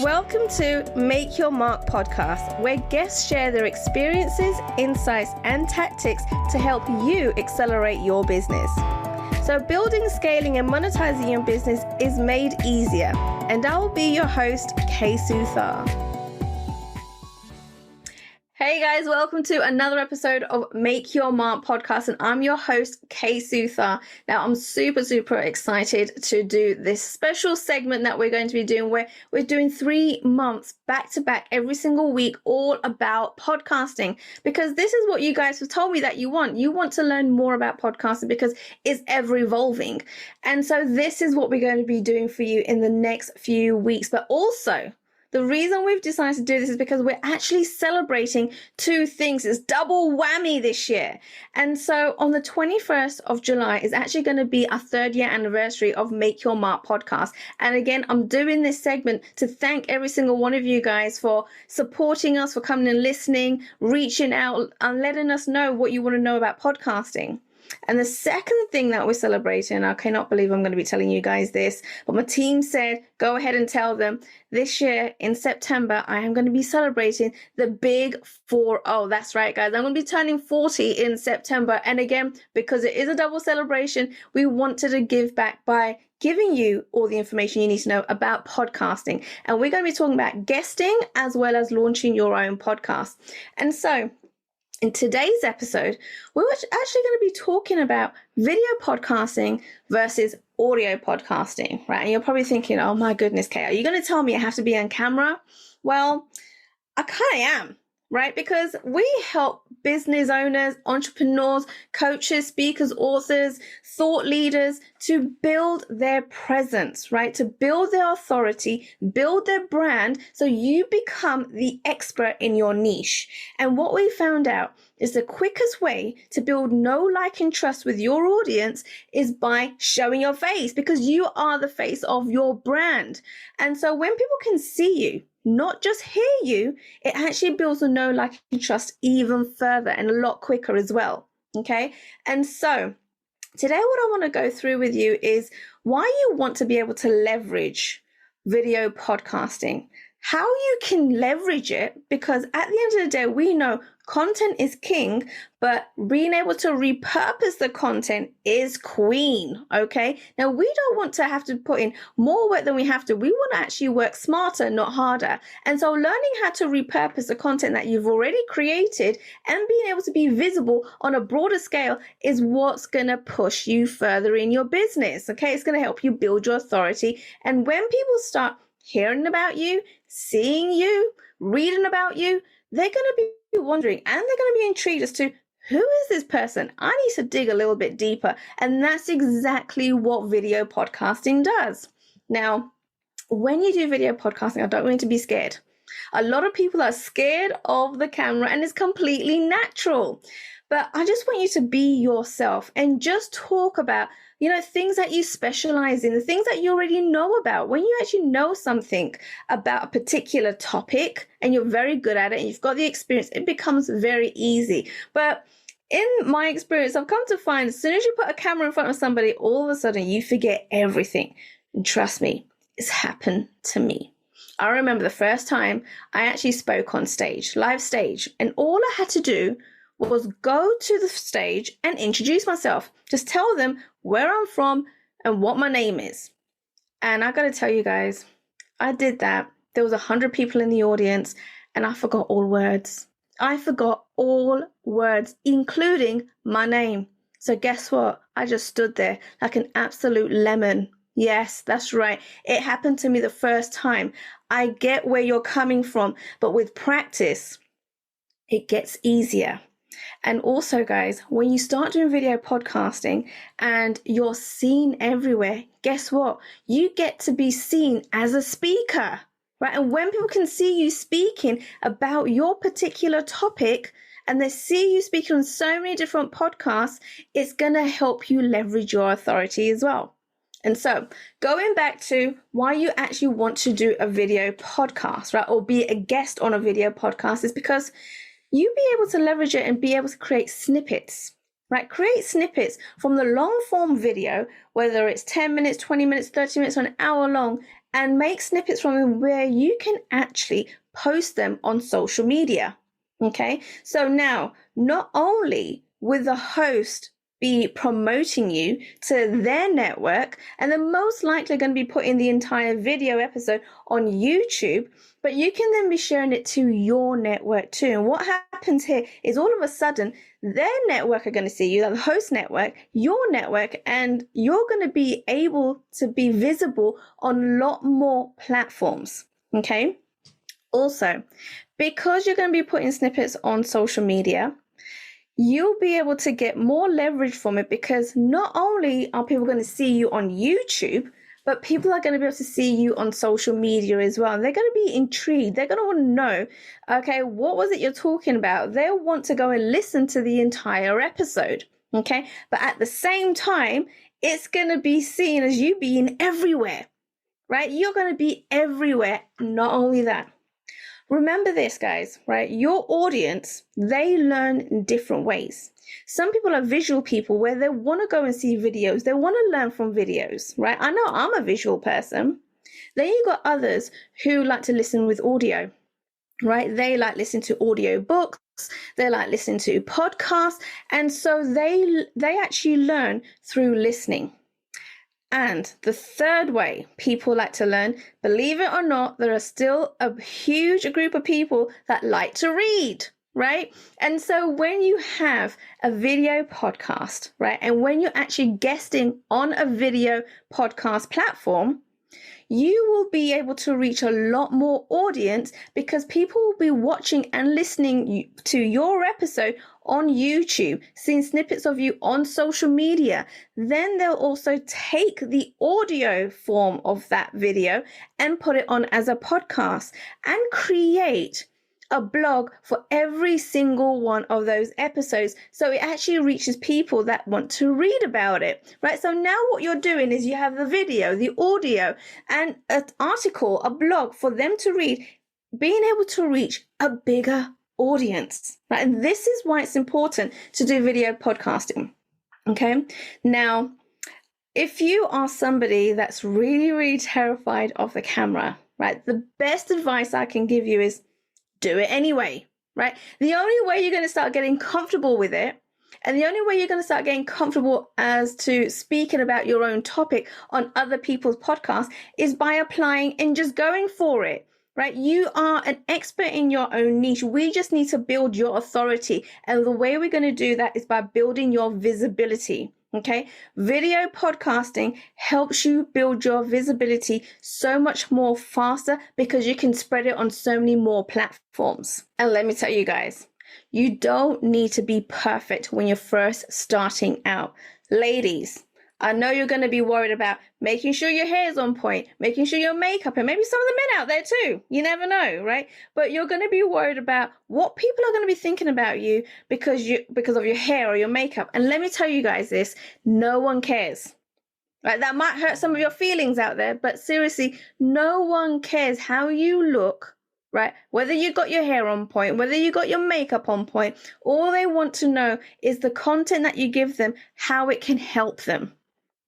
Welcome to Make Your Mark podcast, where guests share their experiences, insights, and tactics to help you accelerate your business. So building, scaling, and monetizing your business is made easier. And I will be your host, Kay Suthar. Hey guys, welcome to another episode of Make Your Mark podcast, and I'm your host, Kay Suthar. Now, I'm super excited to do this special segment that we're going to be doing, where we're doing 3 months back to back every single week, all about podcasting, because this is what you guys have told me that you want. You want to learn more about podcasting because it's ever evolving. And so this is what we're going to be doing for you in the next few weeks, but also the reason we've decided to do this is because we're actually celebrating 2 things. It's double whammy this year. And so on the 21st of July is actually going to be our 3rd year anniversary of Make Your Mark podcast. And again, I'm doing this segment to thank every single one of you guys for supporting us, for coming and listening, reaching out and letting us know what you want to know about podcasting. And the second thing that we're celebrating, I cannot believe I'm going to be telling you guys this, but my team said, go ahead and tell them, this year in September, I am going to be celebrating the big 40. That's right, guys. I'm going to be turning 40 in September. And again, because it is a double celebration, we wanted to give back by giving you all the information you need to know about podcasting. And we're going to be talking about guesting as well as launching your own podcast. And so in today's episode, we're actually going to be talking about video podcasting versus audio podcasting, right? And you're probably thinking, oh my goodness, Kay, are you going to tell me I have to be on camera? Well, I kind of am, right? Because we help business owners, entrepreneurs, coaches, speakers, authors, thought leaders to build their presence, right? To build their authority, build their brand, so you become the expert in your niche. And what we found out is the quickest way to build know, like, and trust with your audience is by showing your face, because you are the face of your brand. And so when people can see you, not just hear you, it actually builds a know, like, and trust even further and a lot quicker as well. Okay. And so today, what I want to go through with you is why you want to be able to leverage video podcasting, how you can leverage it, because at the end of the day, we know content is king, but being able to repurpose the content is queen, okay? Now, we don't want to have to put in more work than we have to. We want to actually work smarter, not harder. And so learning how to repurpose the content that you've already created and being able to be visible on a broader scale is what's going to push you further in your business, okay? It's going to help you build your authority. And when people start hearing about you, seeing you, reading about you, they're going to be wondering and they're going to be intrigued as to who is this person? I need to dig a little bit deeper. And that's exactly what video podcasting does. Now, when you do video podcasting, I don't want you to be scared. A lot of people are scared of the camera, and it's completely natural. But I just want you to be yourself and just talk about, things that you specialize in, the things that you already know about. When you actually know something about a particular topic and you're very good at it and you've got the experience, it becomes very easy. But in my experience, I've come to find as soon as you put a camera in front of somebody, all of a sudden you forget everything. And trust me, it's happened to me. I remember the first time I actually spoke on stage, live stage, and all I had to do was go to the stage and introduce myself. Just tell them where I'm from and what my name is. And I got to tell you guys, I did that. There was 100 people in the audience and I forgot all words. I forgot all words, including my name. So guess what? I just stood there like an absolute lemon. Yes, that's right. It happened to me the first time. I get where you're coming from, but with practice, it gets easier. And also, guys, when you start doing video podcasting and you're seen everywhere, guess what? You get to be seen as a speaker, right? And when people can see you speaking about your particular topic and they see you speaking on so many different podcasts, it's going to help you leverage your authority as well. And so going back to why you actually want to do a video podcast, right? Or be a guest on a video podcast is because you be able to leverage it and be able to create snippets right? Create snippets from the long form video, whether it's 10 minutes, 20 minutes, 30 minutes, or an hour long, and make snippets from them where you can actually post them on social media. Okay, so now not only will the host be promoting you to their network, and they're most likely going to be putting the entire video episode on YouTube, but you can then be sharing it to your network too. And what happens here is all of a sudden their network are going to see you, the host network, your network, and you're going to be able to be visible on a lot more platforms. Okay. Also, because you're going to be putting snippets on social media, you'll be able to get more leverage from it, because not only are people going to see you on YouTube, but people are going to be able to see you on social media as well. And they're going to be intrigued. They're going to want to know, okay, what was it you're talking about? They'll want to go and listen to the entire episode. Okay. But at the same time, it's going to be seen as you being everywhere, right? You're going to be everywhere. Not only that, remember this, guys, right? Your audience, they learn in different ways. Some people are visual people where they want to go and see videos. They want to learn from videos, right? I know I'm a visual person. Then you've got others who like to listen with audio, right? They like listening to audio books. They like listening to podcasts. And so they actually learn through listening. And the third way people like to learn, believe it or not, there are still a huge group of people that like to read, right? And so when you have a video podcast, right, and when you're actually guesting on a video podcast platform, you will be able to reach a lot more audience, because people will be watching and listening to your episode on YouTube, seeing snippets of you on social media. Then they'll also take the audio form of that video and put it on as a podcast and create a blog for every single one of those episodes. So it actually reaches people that want to read about it, right? So now what you're doing is you have the video, the audio, and an article, a blog for them to read, being able to reach a bigger audience, right? And this is why it's important to do video podcasting. Okay. Now, if you are somebody that's really, really terrified of the camera, right, the best advice I can give you is do it anyway, right? The only way you're going to start getting comfortable with it, and the only way you're going to start getting comfortable as to speaking about your own topic on other people's podcasts, is by applying and just going for it, right? You are an expert in your own niche. We just need to build your authority. And the way we're going to do that is by building your visibility. Okay, video podcasting helps you build your visibility so much more faster, because you can spread it on so many more platforms. And let me tell you guys, you don't need to be perfect when you're first starting out. Ladies, I know you're going to be worried about making sure your hair is on point, making sure your makeup, and maybe some of the men out there too. You never know, right? But you're going to be worried about what people are going to be thinking about you because of your hair or your makeup. And let me tell you guys this, no one cares. Right? That might hurt some of your feelings out there, but seriously, no one cares how you look, right? Whether you got your hair on point, whether you got your makeup on point, all they want to know is the content that you give them, how it can help them.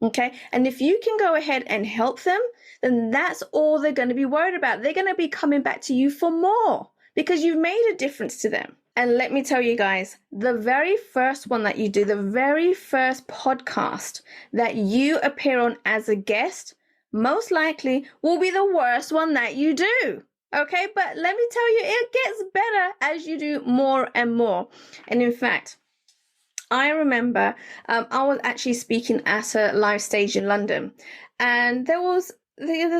Okay. And if you can go ahead and help them, then that's all they're going to be worried about. They're going to be coming back to you for more because you've made a difference to them. And let me tell you guys, the very first one that you do, the very first podcast that you appear on as a guest, most likely will be the worst one that you do. Okay. But let me tell you, it gets better as you do more and more. And in fact, I remember I was actually speaking at a live stage in London, and there's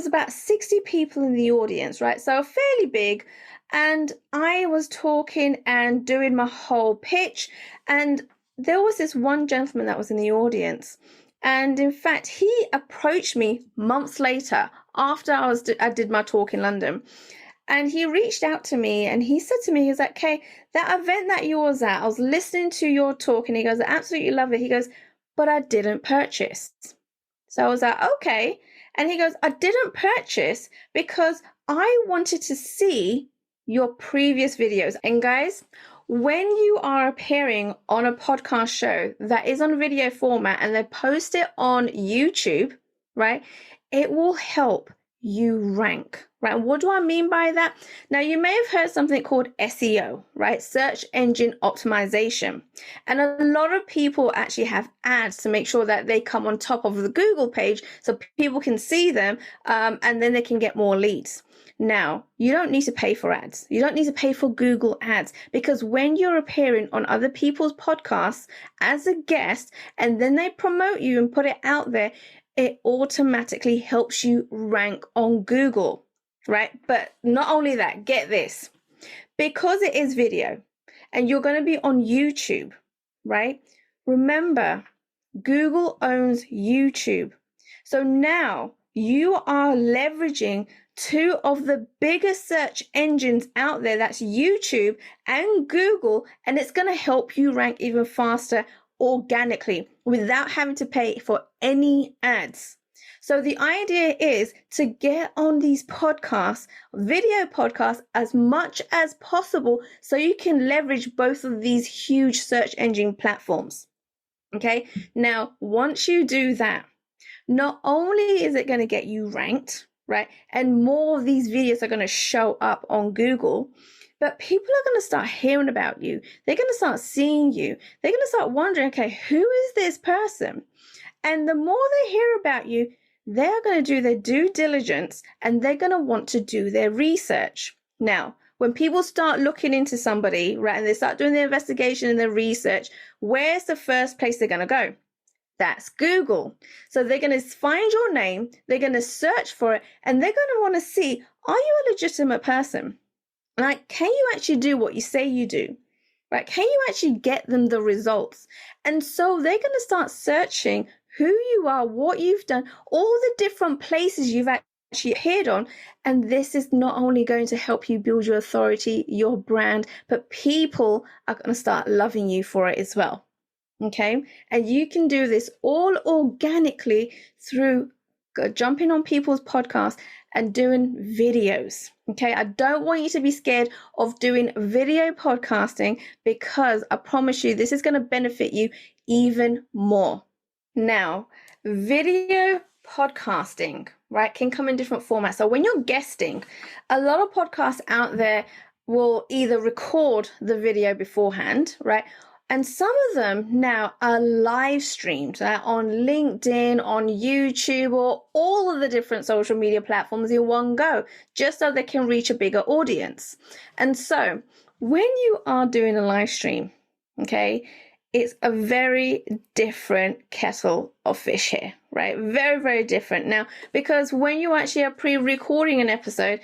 about 60 people in the audience, right? So fairly big. And I was talking and doing my whole pitch, and there was this one gentleman that was in the audience. And in fact, he approached me months later after I did my talk in London. And he reached out to me and he said to me, he's like, Kay, that event that you was at, I was listening to your talk, and he goes, I absolutely love it. He goes, but I didn't purchase. So I was like, okay. And he goes, I didn't purchase because I wanted to see your previous videos. And guys, when you are appearing on a podcast show that is on video format and they post it on YouTube, right, it will help you rank, right? What do I mean by that? Now, you may have heard something called SEO, right? Search engine optimization. And a lot of people actually have ads to make sure that they come on top of the Google page so people can see them, and then they can get more leads. Now, you don't need to pay for ads. You don't need to pay for Google ads, because when you're appearing on other people's podcasts as a guest and then they promote you and put it out there, it automatically helps you rank on Google, right? But not only that, get this, because it is video and you're going to be on YouTube, right? Remember, Google owns YouTube. So now you are leveraging two of the biggest search engines out there, that's YouTube and Google, and it's going to help you rank even faster organically without having to pay for any ads. So the idea is to get on these podcasts, video podcasts, as much as possible so you can leverage both of these huge search engine platforms. Okay, now once you do that, not only is it going to get you ranked, right, and more of these videos are going to show up on Google, but people are going to start hearing about you. They're going to start seeing you. They're going to start wondering, okay, who is this person? And the more they hear about you, they're going to do their due diligence and they're going to want to do their research. Now, when people start looking into somebody, right, and they start doing their investigation and their research, where's the first place they're going to go? That's Google. So they're going to find your name, they're going to search for it, and they're going to want to see, are you a legitimate person? Like, can you actually do what you say you do? Right? Can you actually get them the results? And so they're going to start searching who you are, what you've done, all the different places you've actually appeared on. And this is not only going to help you build your authority, your brand, but people are going to start loving you for it as well. Okay? And you can do this all organically through jumping on people's podcasts and doing videos. Okay, I don't want you to be scared of doing video podcasting, because I promise you this is going to benefit you even more. Now, video podcasting, right, can come in different formats. So when you're guesting, a lot of podcasts out there will either record the video beforehand, right? And some of them now are live streamed on LinkedIn, on YouTube, or all of the different social media platforms in one go, just so they can reach a bigger audience. And so when you are doing a live stream, okay, it's a very different kettle of fish here, right? Very, very different. Now, because when you actually are pre-recording an episode,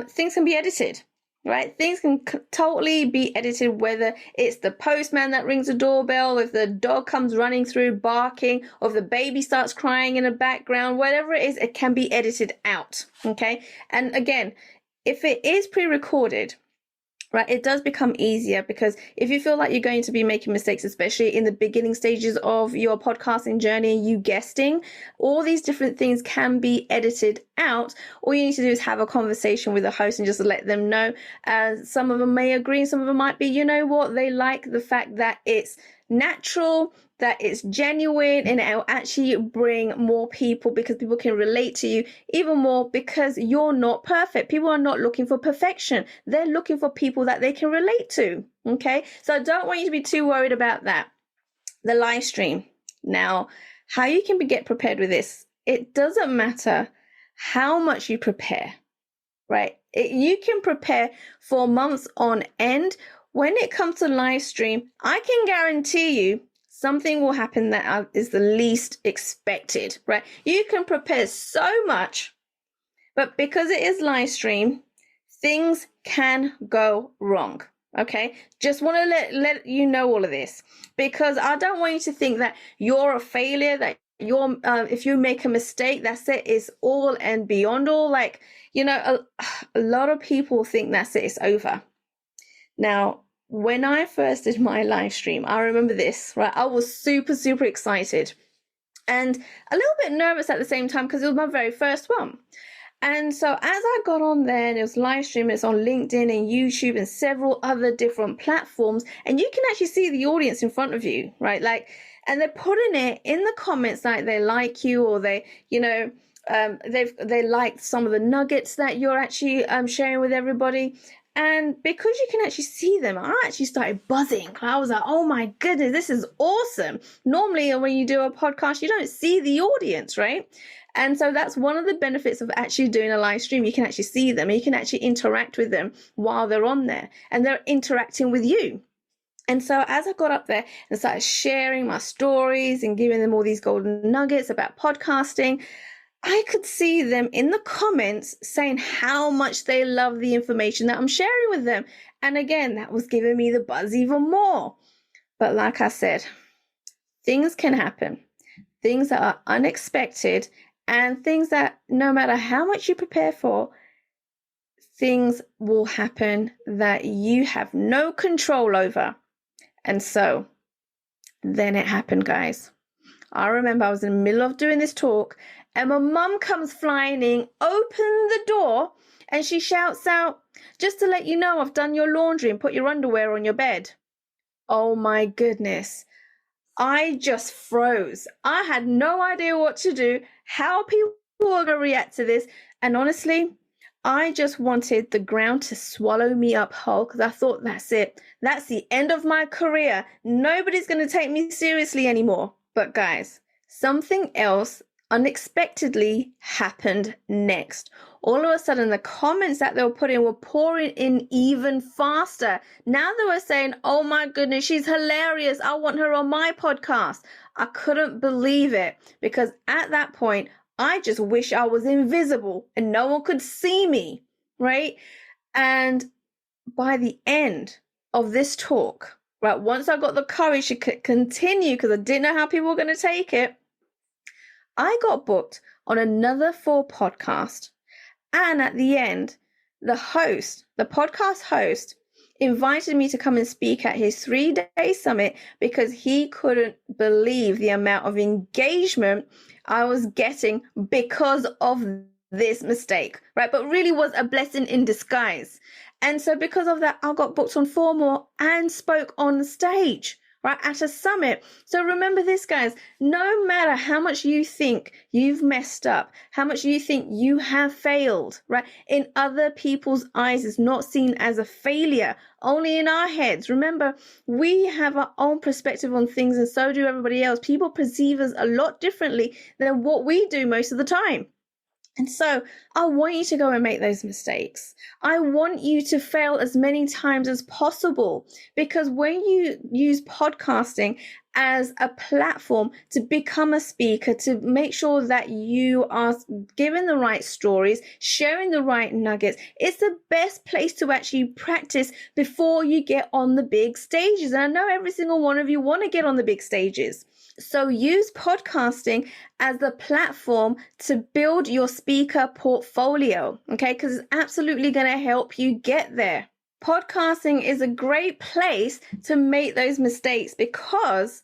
things can be edited. Right? Things can totally be edited, whether it's the postman that rings the doorbell, if the dog comes running through barking, or if the baby starts crying in the background, whatever it is, it can be edited out. Okay. And again, if it is pre-recorded, right, it does become easier, because if you feel like you're going to be making mistakes, especially in the beginning stages of your podcasting journey, you guesting, all these different things can be edited out. All you need to do is have a conversation with the host and just let them know. Some of them may agree, some of them might be, you know what, they like the fact that it's natural, that it's genuine, and it'll actually bring more people, because people can relate to you even more, because you're not perfect. People are not looking for perfection. They're looking for people that they can relate to. Okay. So I don't want you to be too worried about that. The live stream. Now, how you can get prepared with this, it doesn't matter how much you prepare, right? You can prepare for months on end. When it comes to live stream, I can guarantee you something will happen that is the least expected, right? You can prepare so much, but because it is live stream, things can go wrong. Okay, just want to let you know all of this, because I don't want you to think that you're a failure, that you're if you make a mistake, that's it, it's all and beyond all. Like, you know, a lot of people think that's it, it's over. Now, when I first did my live stream, I remember this, right? I was super, super excited and a little bit nervous at the same time, because it was my very first one. And so as I got on there, and it was live streaming, it's on LinkedIn and YouTube and several other different platforms, and you can actually see the audience in front of you, right? Like, and they're putting it in the comments like they like you, or they, they liked some of the nuggets that you're actually sharing with everybody. And because you can actually see them, I actually started buzzing. I was like, oh my goodness, this is awesome. Normally, when you do a podcast, you don't see the audience, right? And so that's one of the benefits of actually doing a live stream. You can actually see them, and you can actually interact with them while they're on there, and they're interacting with you. And so as I got up there and started sharing my stories and giving them all these golden nuggets about podcasting, I could see them in the comments saying how much they love the information that I'm sharing with them. And again, that was giving me the buzz even more. But like I said, things can happen. Things that are unexpected, and things that no matter how much you prepare for, things will happen that you have no control over. And so then it happened, guys. I remember I was in the middle of doing this talk, and my mum comes flying in, open the door, and she shouts out, just to let you know, I've done your laundry and put your underwear on your bed. Oh my goodness. I just froze. I had no idea what to do, how people were going to react to this. And honestly, I just wanted the ground to swallow me up whole, because I thought, that's it. That's the end of my career. Nobody's going to take me seriously anymore. But guys, something else unexpectedly happened next. All of a sudden, the comments that they were putting were pouring in even faster. Now they were saying, oh my goodness, she's hilarious. I want her on my podcast. I couldn't believe it, because at that point, I just wish I was invisible and no one could see me, right? And by the end of this talk, right, once I got the courage to continue, because I didn't know how people were going to take it, I got booked on another 4 podcast. And at the end, the podcast host, invited me to come and speak at his 3-day summit, because he couldn't believe the amount of engagement I was getting because of this mistake, right? But really was a blessing in disguise. And so because of that, I got booked on 4 more and spoke on stage, right, at a summit. So remember this, guys, no matter how much you think you've messed up, how much you think you have failed, right, in other people's eyes, it's not seen as a failure, only in our heads. Remember, we have our own perspective on things, and so do everybody else. People perceive us a lot differently than what we do most of the time. And so I want you to go and make those mistakes. I want you to fail as many times as possible, because when you use podcasting as a platform to become a speaker, to make sure that you are giving the right stories, sharing the right nuggets, it's the best place to actually practice before you get on the big stages. And I know every single one of you want to get on the big stages. So use podcasting as the platform to build your speaker portfolio, okay? Because it's absolutely going to help you get there. Podcasting is a great place to make those mistakes, because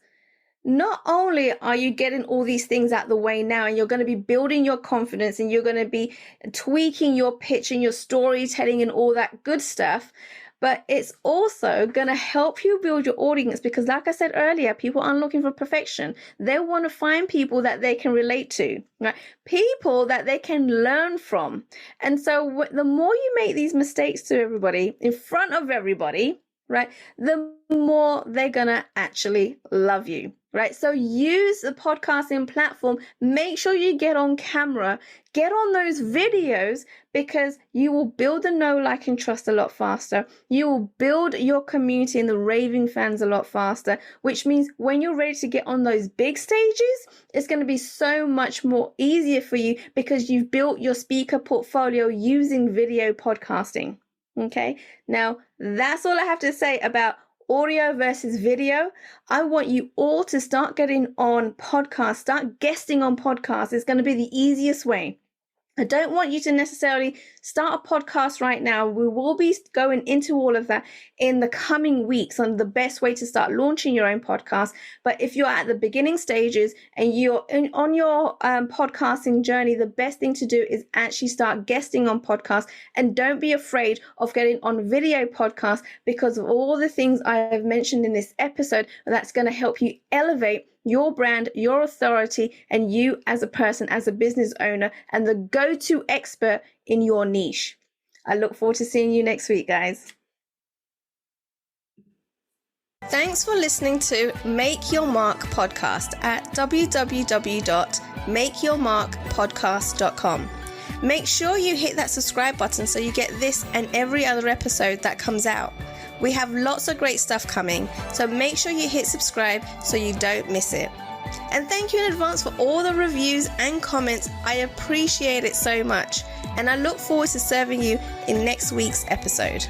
not only are you getting all these things out the way now, and you're going to be building your confidence, and you're going to be tweaking your pitch and your storytelling and all that good stuff, but it's also going to help you build your audience, because like I said earlier, people aren't looking for perfection. They want to find people that they can relate to, right? People that they can learn from. And so the more you make these mistakes to everybody, in front of everybody, right, the more they're going to actually love you, right? So use the podcasting platform. Make sure you get on camera, get on those videos, because you will build the know, like, and trust a lot faster. You will build your community and the raving fans a lot faster, which means when you're ready to get on those big stages, it's going to be so much more easier for you, because you've built your speaker portfolio using video podcasting. Okay, now that's all I have to say about audio versus video. I want you all to start getting on podcasts, start guesting on podcasts. It's going to be the easiest way. I don't want you to necessarily start a podcast right now. We will be going into all of that in the coming weeks on the best way to start launching your own podcast. But if you're at the beginning stages and you're on your podcasting journey, the best thing to do is actually start guesting on podcasts, and don't be afraid of getting on video podcasts because of all the things I have mentioned in this episode. That's going to help you elevate your brand, your authority, and you as a person, as a business owner, and the go-to expert in your niche. I look forward to seeing you next week, guys. Thanks for listening to Make Your Mark podcast at www.makeyourmarkpodcast.com. Make sure you hit that subscribe button so you get this and every other episode that comes out. We have lots of great stuff coming, so make sure you hit subscribe so you don't miss it. And thank you in advance for all the reviews and comments. I appreciate it so much, and I look forward to serving you in next week's episode.